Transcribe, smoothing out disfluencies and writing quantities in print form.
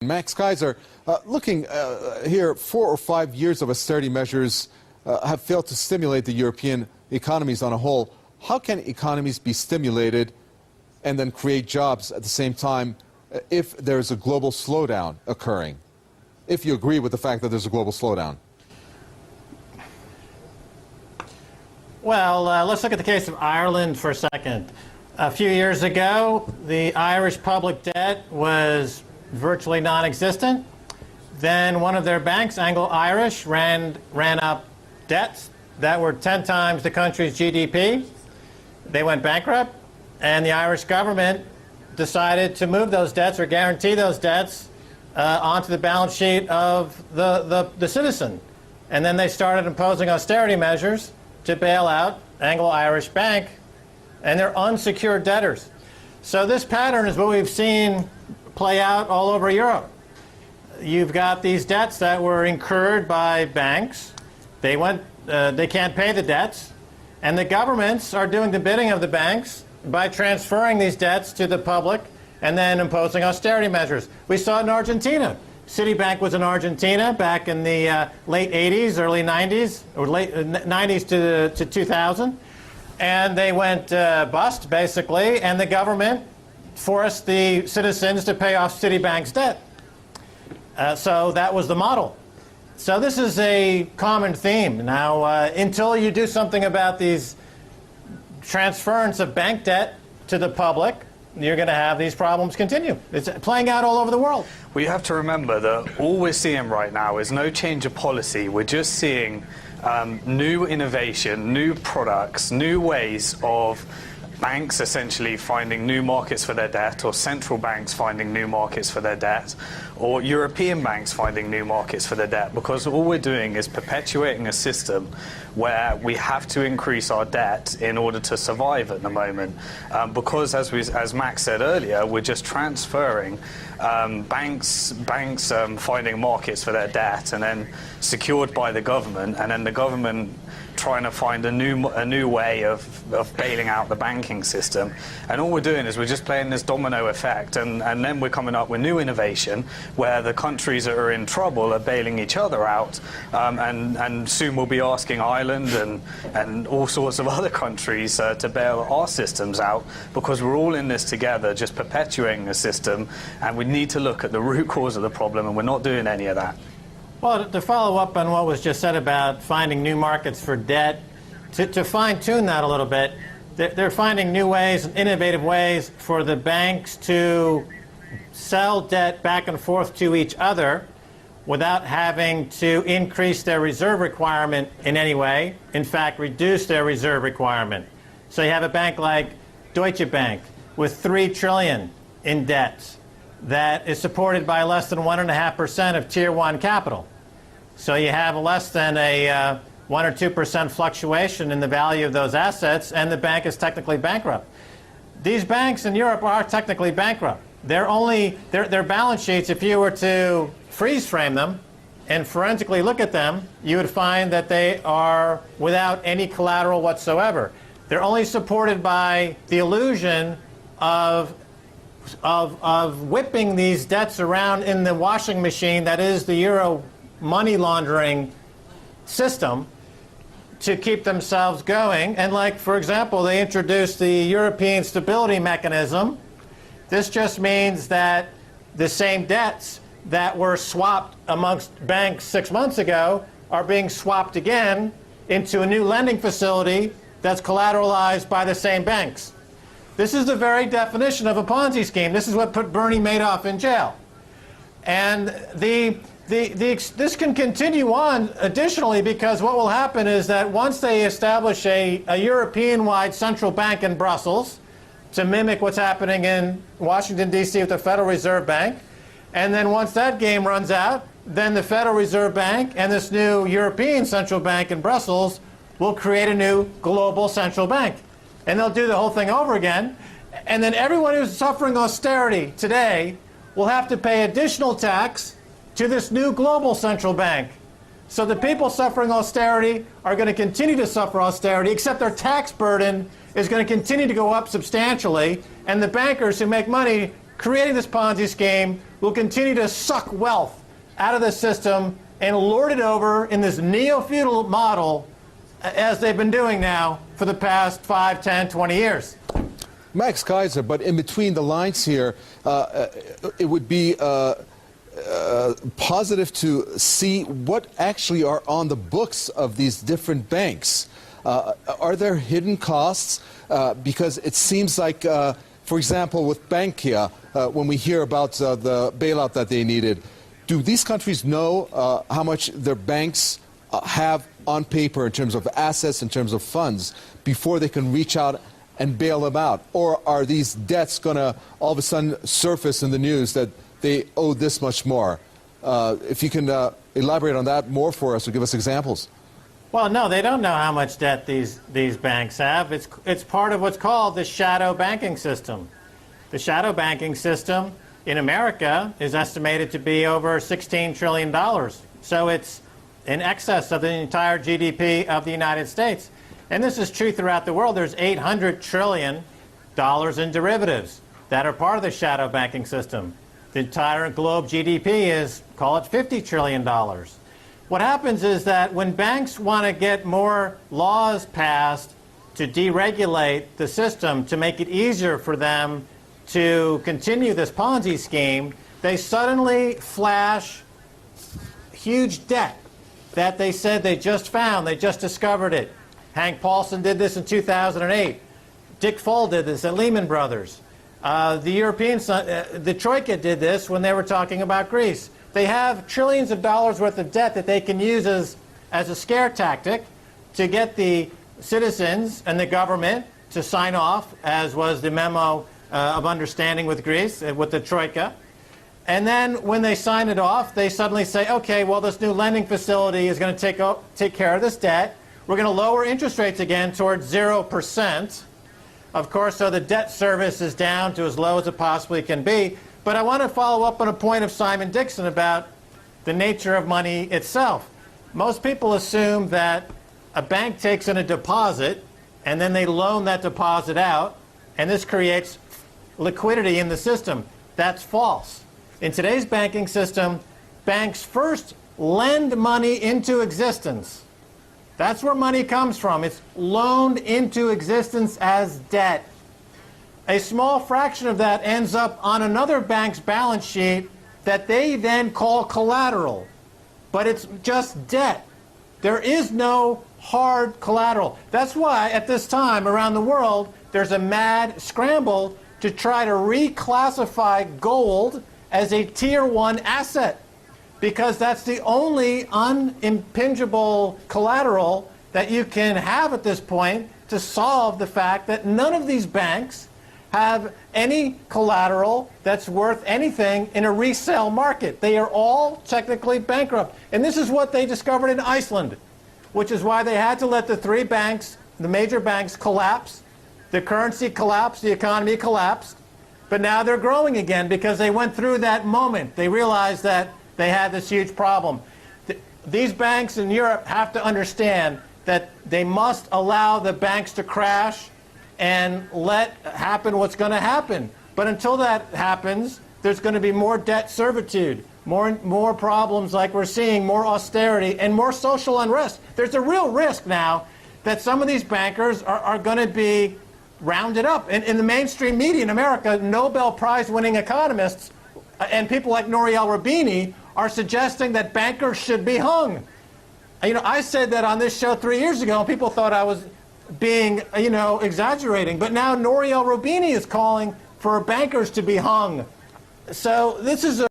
Max Kaiser, looking here, 4 or 5 years of austerity measures have failed to stimulate the European economies on a whole. How can economies be stimulated and then create jobs at the same time if there's a global slowdown occurring? If you agree with the fact that there's a global slowdown. Well, let's look at the case of Ireland for a second. A few years ago, the Irish public debt was virtually non-existent. Then one of their banks, Anglo-Irish, ran up debts that were 10 times the country's GDP. They went bankrupt, and the Irish government decided to move those debts or guarantee those debts onto the balance sheet of the citizen. And then they started imposing austerity measures to bail out Anglo-Irish Bank and their unsecured debtors. So this pattern is what we've seen play out all over Europe. You've got these debts that were incurred by banks. They can't pay the debts, and the governments are doing the bidding of the banks by transferring these debts to the public and then imposing austerity measures. We saw it in Argentina. Citibank was in Argentina back in the late 80s, early 90s, or late 90s to 2000. And they went bust, basically, and the government forced the citizens to pay off Citibank's debt. So that was the model. So this is a common theme. Now, until you do something about these transference of bank debt to the public, you're going to have these problems continue. It's playing out all over the world. Well, you have to remember that all we're seeing right now is no change of policy. We're just seeing new innovation, new products, new ways of banks essentially finding new markets for their debt, or central banks finding new markets for their debt, or European banks finding new markets for their debt, because all we're doing is perpetuating a system where we have to increase our debt in order to survive at the moment. Because as Max said earlier, we're just transferring banks finding markets for their debt and then secured by the government, and then the government trying to find a new way of bailing out the banking system. And all we're doing is we're just playing this domino effect, and then we're coming up with new innovation where the countries that are in trouble are bailing each other out, and soon we'll be asking Ireland and all sorts of other countries to bail our systems out, because we're all in this together, just perpetuating a system, and we need to look at the root cause of the problem, and we're not doing any of that. Well, to follow up on what was just said about finding new markets for debt, to fine-tune that a little bit, they're finding new ways and innovative ways for the banks to sell debt back and forth to each other without having to increase their reserve requirement in any way, in fact, reduce their reserve requirement. So you have a bank like Deutsche Bank with $3 trillion in debts that is supported by less than 1.5% of Tier 1 capital. So you have less than a 1 or 2% fluctuation in the value of those assets, and the bank is technically bankrupt. These banks in Europe are technically bankrupt. Their balance sheets, if you were to freeze frame them and forensically look at them, you would find that they are without any collateral whatsoever. They're only supported by the illusion of whipping these debts around in the washing machine that is the euro money laundering system to keep themselves going. And like, for example, they introduced the European Stability Mechanism. This just means that the same debts that were swapped amongst banks 6 months ago are being swapped again into a new lending facility that's collateralized by the same banks. This is the very definition of a Ponzi scheme. This is what put Bernie Madoff in jail. And this can continue on additionally, because what will happen is that once they establish a European-wide central bank in Brussels to mimic what's happening in Washington, D.C. with the Federal Reserve Bank, and then once that game runs out, then the Federal Reserve Bank and this new European central bank in Brussels will create a new global central bank. And they'll do the whole thing over again. And then everyone who's suffering austerity today will have to pay additional tax to this new global central bank. So the people suffering austerity are going to continue to suffer austerity, except their tax burden is going to continue to go up substantially. And the bankers who make money creating this Ponzi scheme will continue to suck wealth out of the system and lord it over in this neo-feudal model as they've been doing now for the past 5, 10, 20 years. Max Kaiser, but in between the lines here, it would be positive to see what actually are on the books of these different banks. Are there hidden costs? Because it seems like, for example, with Bankia, when we hear about the bailout that they needed, do these countries know how much their banks have on paper in terms of assets, in terms of funds, before they can reach out and bail them out? Or are these debts going to all of a sudden surface in the news that they owe this much more? If you can elaborate on that more for us or give us examples. Well, no, they don't know how much debt these banks have. It's part of what's called the shadow banking system. The shadow banking system in America is estimated to be over $16 trillion. So it's in excess of the entire GDP of the United States. And this is true throughout the world. There's $800 trillion in derivatives that are part of the shadow banking system. The entire globe GDP is, call it $50 trillion. What happens is that when banks want to get more laws passed to deregulate the system, to make it easier for them to continue this Ponzi scheme, they suddenly flash huge debt that they said they just found, they just discovered it. Hank Paulson did this in 2008. Dick Fuld did this at Lehman Brothers. The Troika did this when they were talking about Greece. They have trillions of dollars worth of debt that they can use as a scare tactic to get the citizens and the government to sign off, as was the memo of understanding with Greece, with the Troika. And then when they sign it off, they suddenly say, okay, well, this new lending facility is going to take care of this debt. We're going to lower interest rates again towards 0%. Of course, so the debt service is down to as low as it possibly can be. But I want to follow up on a point of Simon Dixon about the nature of money itself. Most people assume that a bank takes in a deposit and then they loan that deposit out, and this creates liquidity in the system. That's false. In today's banking system, banks first lend money into existence. That's where money comes from. It's loaned into existence as debt. A small fraction of that ends up on another bank's balance sheet that they then call collateral. But it's just debt. There is no hard collateral. That's why at this time around the world, there's a mad scramble to try to reclassify gold as a Tier 1 asset, because that's the only unimpingible collateral that you can have at this point to solve the fact that none of these banks have any collateral that's worth anything in a resale market. They are all technically bankrupt. And this is what they discovered in Iceland, which is why they had to let the three banks, the major banks, collapse. The currency collapsed, the economy collapsed. But now they're growing again because they went through that moment. They realized that they had this huge problem. These banks in Europe have to understand that they must allow the banks to crash and let happen what's going to happen. But until that happens, there's going to be more debt servitude, more problems like we're seeing, more austerity, and more social unrest. There's a real risk now that some of these bankers are going to be rounded up. In the mainstream media in America, Nobel Prize-winning economists and people like Nouriel Roubini are suggesting that bankers should be hung. You know, I said that on this show 3 years ago, and people thought I was being, exaggerating. But now Nouriel Roubini is calling for bankers to be hung. So this is a